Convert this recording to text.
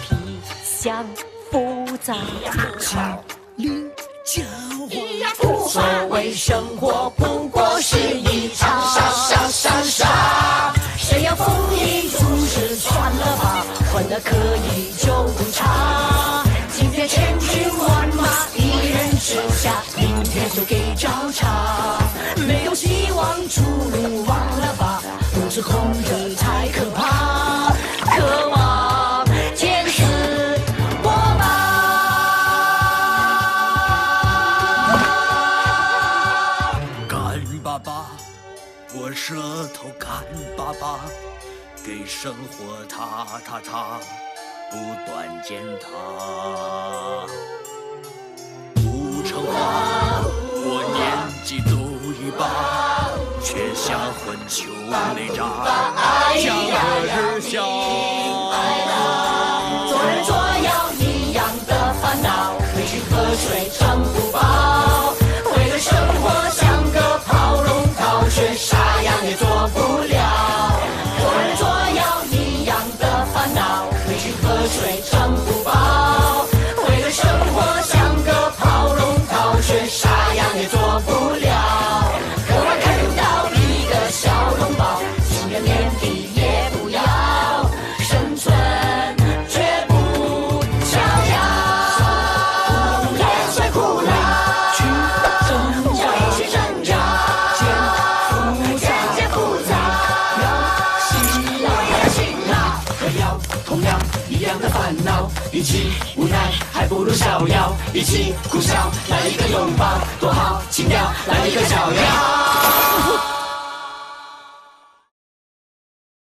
皮相复杂，灵交所谓生活不过是一场傻，谁要丰衣足食算了吧，混得可以就不差。今天千军万马一人之下，明天就给找茬。没有希望出路忘了吧，不知控制太可怕。渴望见死我吧。干巴巴，我舌头干巴巴，给生活踏，不断践踏。不成话，我年纪都一把，却像混球内渣，江河日下。做人做妖一样的烦恼，没去喝水撑不饱，为了生活像个跑龙套，却啥样也做不了。做人做妖一样的烦恼，没去喝水撑不饱，为了生活像个跑龙套，却啥样也做不了。渴望看到一个小笼包，情愿连地也不要，生存绝不逍遥。也虽苦恼，去挣扎，去挣扎，艰复杂，辛辣和药同样一样的烦恼，与其无奈还不如逍遥，一起苦笑来一个拥抱多好，轻描来一个逍遥。